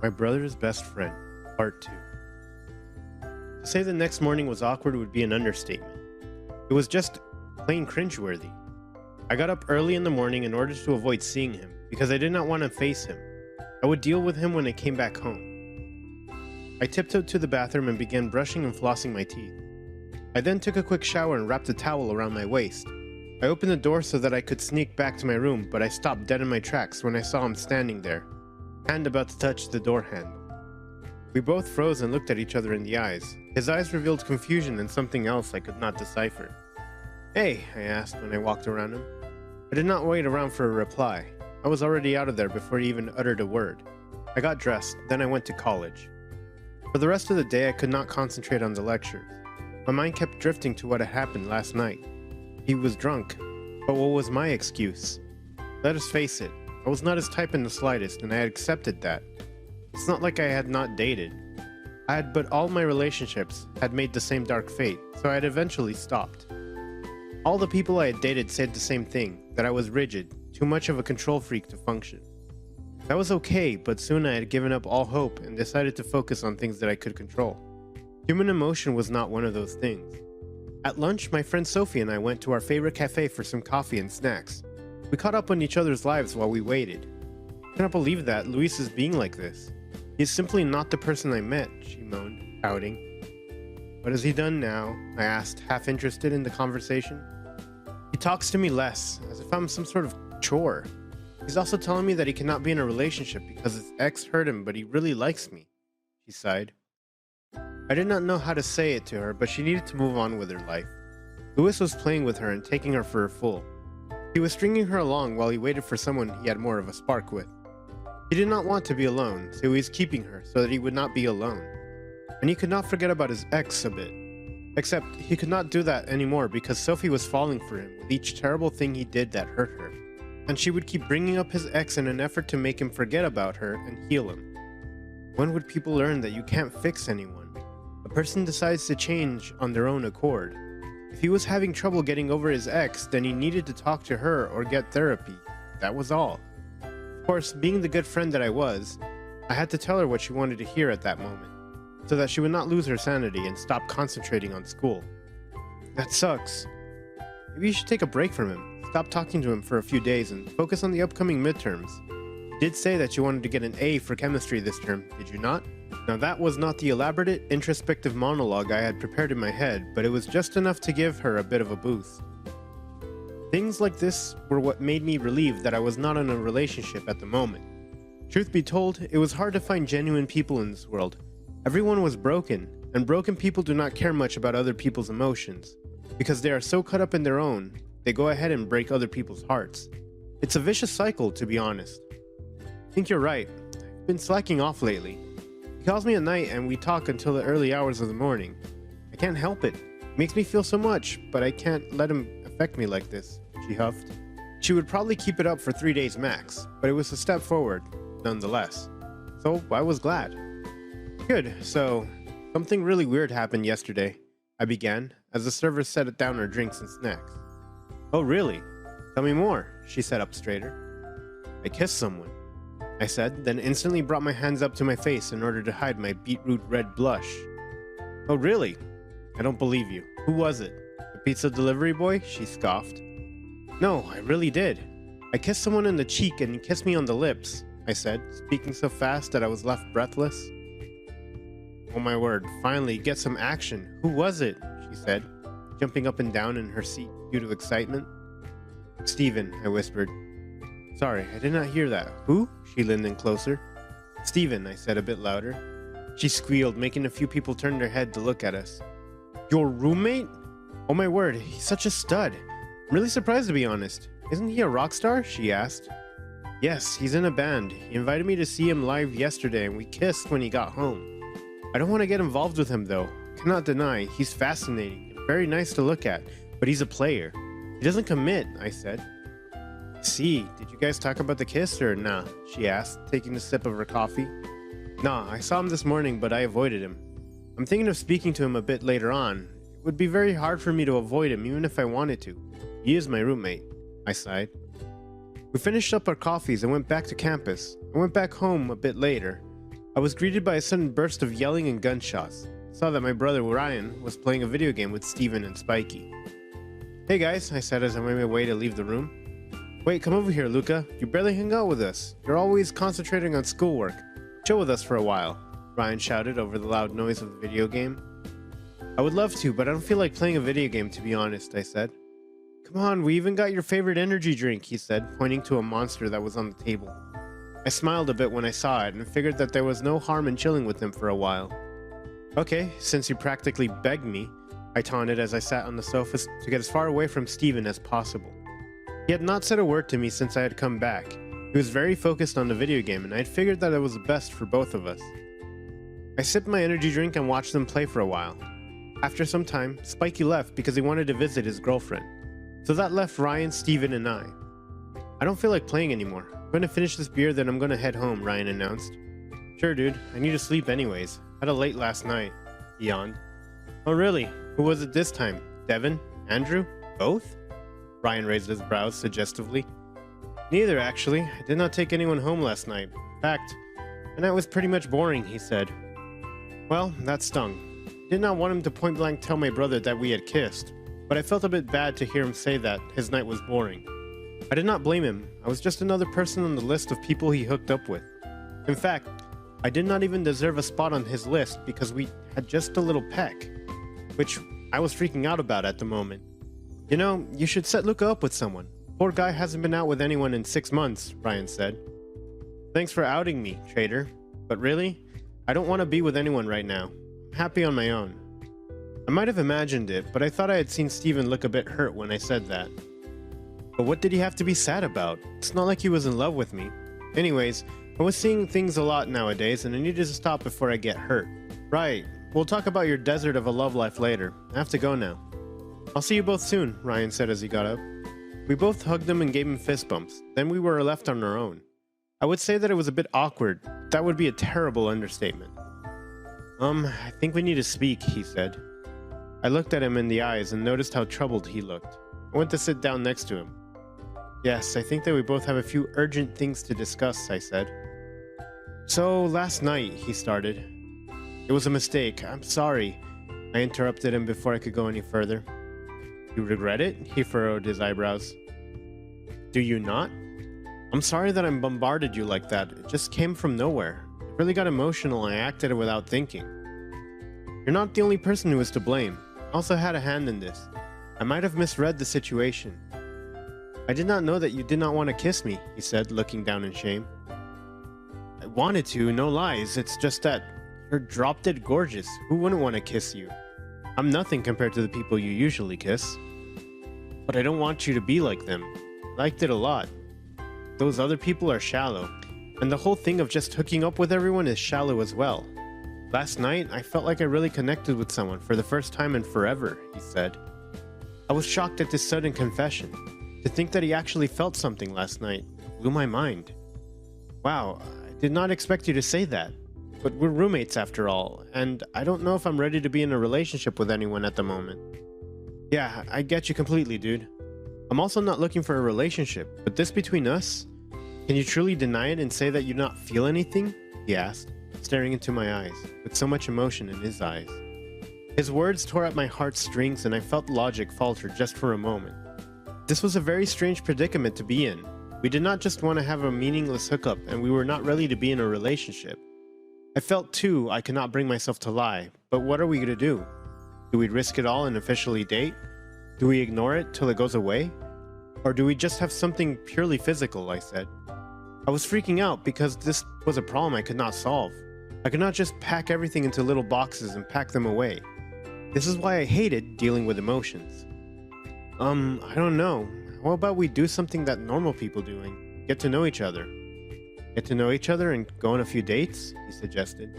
My brother's best friend, part 2. To say the next morning was awkward would be an understatement. It was just plain cringeworthy. I got up early in the morning in order to avoid seeing him, because I did not want to face him. I would deal with him when I came back home. I tiptoed to the bathroom and began brushing and flossing my teeth. I then took a quick shower and wrapped a towel around my waist. I opened the door so that I could sneak back to my room, but I stopped dead in my tracks when I saw him standing there, hand about to touch the door handle. We both froze and looked at each other in the eyes. His eyes revealed confusion and something else I could not decipher. "Hey," I asked when I walked around him. I did not wait around for a reply. I was already out of there before he even uttered a word. I got dressed, then I went to college. For the rest of the day I could not concentrate on the lectures. My mind kept drifting to what had happened last night. He was drunk, but what was my excuse? Let us face it, I was not his type in the slightest, and I had accepted that. It's not like I had not dated. But all my relationships had made the same dark fate, so I had eventually stopped. All the people I had dated said the same thing, that I was rigid, too much of a control freak to function. That was okay, but soon I had given up all hope and decided to focus on things that I could control. Human emotion was not one of those things. At lunch, my friend Sophie and I went to our favorite cafe for some coffee and snacks. We caught up on each other's lives while we waited. I cannot believe that Luis is being like this. He is simply not the person I met, she moaned, pouting. What has he done now? I asked, half interested in the conversation. He talks to me less, as if I'm some sort of chore. He's also telling me that he cannot be in a relationship because his ex hurt him, but he really likes me, she sighed. I did not know how to say it to her, but she needed to move on with her life. Luis was playing with her and taking her for a fool. He was stringing her along while he waited for someone he had more of a spark with. He did not want to be alone, so he was keeping her so that he would not be alone. And he could not forget about his ex a bit. Except he could not do that anymore because Sophie was falling for him with each terrible thing he did that hurt her. And she would keep bringing up his ex in an effort to make him forget about her and heal him. When would people learn that you can't fix anyone? A person decides to change on their own accord. If he was having trouble getting over his ex, then he needed to talk to her or get therapy. That was all. Of course, being the good friend that I was, I had to tell her what she wanted to hear at that moment, so that she would not lose her sanity and stop concentrating on school. That sucks. Maybe you should take a break from him, stop talking to him for a few days, and focus on the upcoming midterms. You did say that you wanted to get an A for chemistry this term, did you not? Now that was not the elaborate, introspective monologue I had prepared in my head, but it was just enough to give her a bit of a boost. Things like this were what made me relieved that I was not in a relationship at the moment. Truth be told, it was hard to find genuine people in this world. Everyone was broken, and broken people do not care much about other people's emotions. Because they are so caught up in their own, they go ahead and break other people's hearts. It's a vicious cycle, to be honest. I think you're right. I've been slacking off lately. He calls me at night and we talk until the early hours of the morning. I can't help it. It makes me feel so much, but I can't let him affect me like this, she huffed. She would probably keep it up for 3 days max, but it was a step forward, nonetheless. So I was glad. Good, so something really weird happened yesterday, I began, as the server set down her drinks and snacks. Oh really? Tell me more, she sat up straighter. I kissed someone, I said, then instantly brought my hands up to my face in order to hide my beetroot red blush. Oh really? I don't believe you. Who was it? The pizza delivery boy? She scoffed. No, I really did. I kissed someone in the cheek and he kissed me on the lips, I said, speaking so fast that I was left breathless. Oh my word, finally, get some action. Who was it? She said, jumping up and down in her seat due to excitement. Steven, I whispered. Sorry, I did not hear that. Who? She leaned in closer. Steven, I said a bit louder. She squealed, making a few people turn their head to look at us. Your roommate? Oh my word, he's such a stud. I'm really surprised to be honest. Isn't he a rock star? She asked. Yes, he's in a band. He invited me to see him live yesterday and we kissed when he got home. I don't want to get involved with him though. Cannot deny, he's fascinating and very nice to look at, but he's a player. He doesn't commit, I said. See, did you guys talk about the kiss or nah? She asked, taking a sip of her coffee. Nah, I saw him this morning, but I avoided him. I'm thinking of speaking to him a bit later on. It would be very hard for me to avoid him, even if I wanted to. He is my roommate, I sighed. We finished up our coffees and went back to campus. I went back home a bit later. I was greeted by a sudden burst of yelling and gunshots. I saw that my brother Ryan was playing a video game with Steven and Spiky. "Hey guys," I said as I made my way to leave the room. "Wait, come over here, Luca. You barely hang out with us. You're always concentrating on schoolwork. Chill with us for a while," Ryan shouted over the loud noise of the video game. "I would love to, but I don't feel like playing a video game, to be honest," I said. "Come on, we even got your favorite energy drink," he said, pointing to a monster that was on the table. I smiled a bit when I saw it and figured that there was no harm in chilling with him for a while. "Okay, since you practically begged me," I taunted as I sat on the sofa to get as far away from Steven as possible. He had not said a word to me since I had come back. He was very focused on the video game, and I had figured that it was best for both of us. I sipped my energy drink and watched them play for a while. After some time, Spiky left because he wanted to visit his girlfriend. So that left Ryan, Steven, and I. "I don't feel like playing anymore. I'm going to finish this beer, then I'm going to head home," Ryan announced. "Sure, dude. I need to sleep anyways. Had a late last night," he yawned. "Oh, really? Who was it this time? Devin? Andrew? Both?" Ryan raised his brows suggestively. "Neither, actually. I did not take anyone home last night. In fact, the night was pretty much boring," he said. Well, that stung. I did not want him to point blank tell my brother that we had kissed, but I felt a bit bad to hear him say that his night was boring. I did not blame him. I was just another person on the list of people he hooked up with. In fact, I did not even deserve a spot on his list because we had just a little peck, which I was freaking out about at the moment. "You know, you should set Luca up with someone. Poor guy hasn't been out with anyone in 6 months," Ryan said. "Thanks for outing me, traitor. But really, I don't want to be with anyone right now. I'm happy on my own." I might have imagined it, but I thought I had seen Steven look a bit hurt when I said that. But what did he have to be sad about? It's not like he was in love with me. Anyways, I was seeing things a lot nowadays and I needed to stop before I get hurt. "Right, we'll talk about your desert of a love life later. I have to go now." "I'll see you both soon," Ryan said as he got up. We both hugged him and gave him fist bumps. Then we were left on our own. I would say that it was a bit awkward. That would be a terrible understatement. I think we need to speak," he said. I looked at him in the eyes and noticed how troubled he looked. I went to sit down next to him. "Yes, I think that we both have a few urgent things to discuss," I said. "So, last night," he started. "It was a mistake. I'm sorry." I interrupted him before I could go any further. "You regret it?" He furrowed his eyebrows. "Do you not?" "I'm sorry that I bombarded you like that. It just came from nowhere. I really got emotional and I acted without thinking." "You're not the only person who is to blame. I also had a hand in this. I might have misread the situation." "I did not know that you did not want to kiss me," he said, looking down in shame. "I wanted to, no lies. It's just that you're drop-dead gorgeous. Who wouldn't want to kiss you? I'm nothing compared to the people you usually kiss. But I don't want you to be like them. I liked it a lot. Those other people are shallow, and the whole thing of just hooking up with everyone is shallow as well. Last night, I felt like I really connected with someone for the first time in forever," he said. I was shocked at this sudden confession. To think that he actually felt something last night blew my mind. "Wow, I did not expect you to say that. But we're roommates after all, and I don't know if I'm ready to be in a relationship with anyone at the moment." "Yeah, I get you completely, dude. I'm also not looking for a relationship, but this between us? Can you truly deny it and say that you do not feel anything?" he asked, staring into my eyes, with so much emotion in his eyes. His words tore at my heartstrings and I felt logic falter just for a moment. This was a very strange predicament to be in. We did not just want to have a meaningless hookup and we were not ready to be in a relationship. I felt too I could not bring myself to lie, but what are we going to do? Do we risk it all and officially date? Do we ignore it till it goes away? Or do we just have something purely physical, I said. I was freaking out because this was a problem I could not solve. I could not just pack everything into little boxes and pack them away. This is why I hated dealing with emotions. I don't know. How about we do something that normal people do and get to know each other? Get to know each other and go on a few dates? He suggested.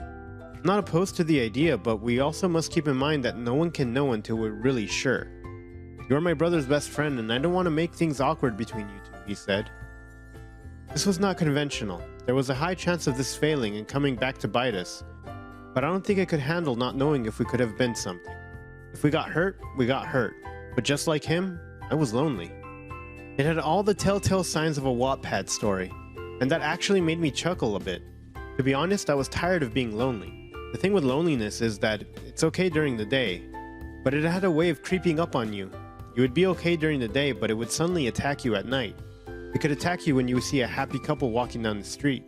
I'm not opposed to the idea, but we also must keep in mind that no one can know until we're really sure. You're my brother's best friend and I don't want to make things awkward between you two, he said. This was not conventional. There was a high chance of this failing and coming back to bite us. But I don't think I could handle not knowing if we could have been something. If we got hurt, we got hurt. But just like him, I was lonely. It had all the telltale signs of a Wattpad story, and that actually made me chuckle a bit. To be honest, I was tired of being lonely. The thing with loneliness is that it's okay during the day, but it had a way of creeping up on you. You would be okay during the day, but it would suddenly attack you at night. It could attack you when you see a happy couple walking down the street.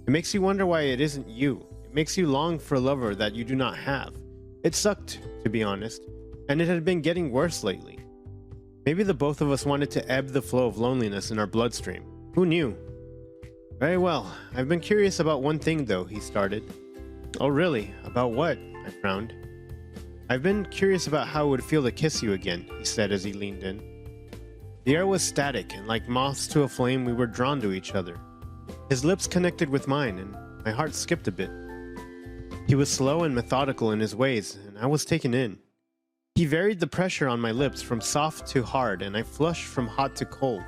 It makes you wonder why it isn't you. It makes you long for a lover that you do not have. It sucked, to be honest, and it had been getting worse lately. Maybe the both of us wanted to ebb the flow of loneliness in our bloodstream. Who knew? Very well. I've been curious about one thing though, he started. Oh really? About what? I frowned. I've been curious about how it would feel to kiss you again, he said as he leaned in. The air was static, and like moths to a flame, we were drawn to each other. His lips connected with mine, and my heart skipped a bit. He was slow and methodical in his ways, and I was taken in. He varied the pressure on my lips from soft to hard, and I flushed from hot to cold.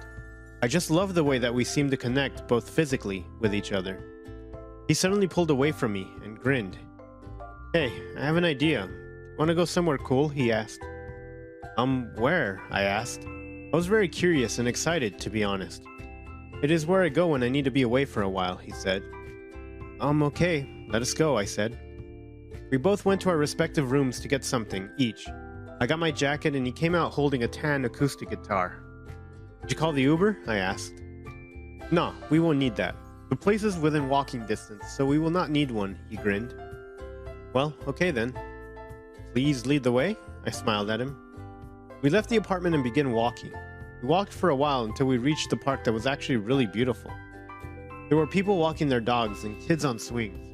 I just loved the way that we seemed to connect, both physically, with each other. He suddenly pulled away from me and grinned. Hey, I have an idea. Wanna go somewhere cool? He asked. Where? I asked. I was very curious and excited, to be honest. It is where I go when I need to be away for a while, he said. Okay, let us go, I said. We both went to our respective rooms to get something, each. I got my jacket and he came out holding a tan acoustic guitar. Did you call the Uber? I asked. No, we won't need that. The place is within walking distance, so we will not need one, he grinned. Well, okay then. Please lead the way? I smiled at him. We left the apartment and began walking. We walked for a while until we reached the park that was actually really beautiful. There were people walking their dogs and kids on swings.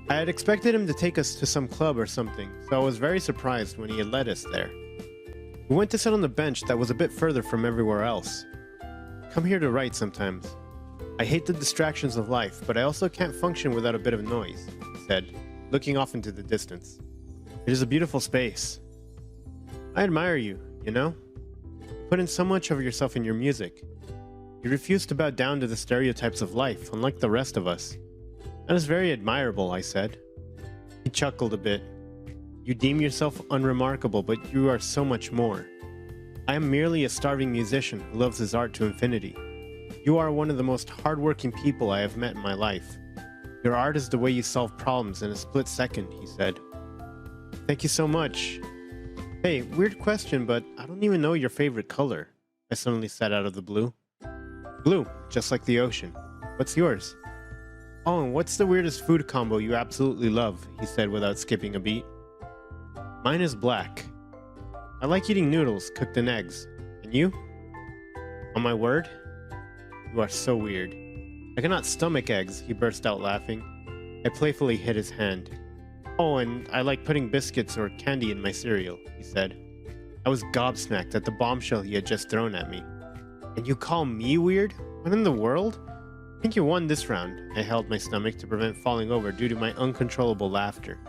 I had expected him to take us to some club or something, so I was very surprised when he had led us there. We went to sit on the bench that was a bit further from everywhere else. Come here to write sometimes. I hate the distractions of life, but I also can't function without a bit of noise, he said, looking off into the distance. It is a beautiful space. I admire you, you know? You put in so much of yourself in your music. You refuse to bow down to the stereotypes of life, unlike the rest of us. That is very admirable, I said. He chuckled a bit. You deem yourself unremarkable, but you are so much more. I am merely a starving musician who loves his art to infinity. You are one of the most hardworking people I have met in my life. Your art is the way you solve problems in a split second, he said. Thank you so much. Hey, weird question, but I don't even know your favorite color. I suddenly said out of the blue. Blue, just like the ocean. What's yours? Oh, and what's the weirdest food combo you absolutely love? He said without skipping a beat. Mine is black. I like eating noodles cooked in eggs. And you? On my word? You are so weird. I cannot stomach eggs, he burst out laughing. I playfully hit his hand. Oh, and I like putting biscuits or candy in my cereal, he said. I was gobsmacked at the bombshell he had just thrown at me. And you call me weird? What in the world? I think you won this round. I held my stomach to prevent falling over due to my uncontrollable laughter.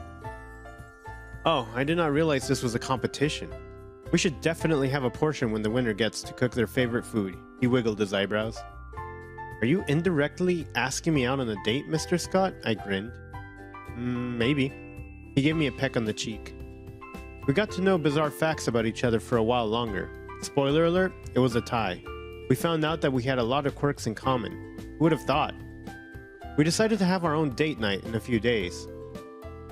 Oh, I did not realize this was a competition. We should definitely have a portion when the winner gets to cook their favorite food. He wiggled his eyebrows. Are you indirectly asking me out on a date, Mr. Scott? I grinned. Maybe. He gave me a peck on the cheek. We got to know bizarre facts about each other for a while longer. Spoiler alert, it was a tie. We found out that we had a lot of quirks in common. Who would have thought? We decided to have our own date night in a few days.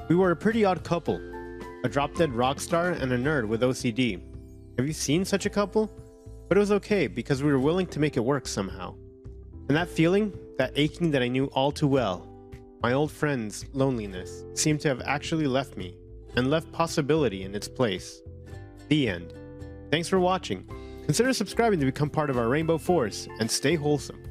We were a pretty odd couple. A drop-dead rock star and a nerd with OCD. Have you seen such a couple? But it was okay because we were willing to make it work somehow. And that feeling, that aching that I knew all too well, my old friend's loneliness, seemed to have actually left me, and left possibility in its place. The end. Thanks for watching. Consider subscribing to become part of our Rainbow Force, and stay wholesome.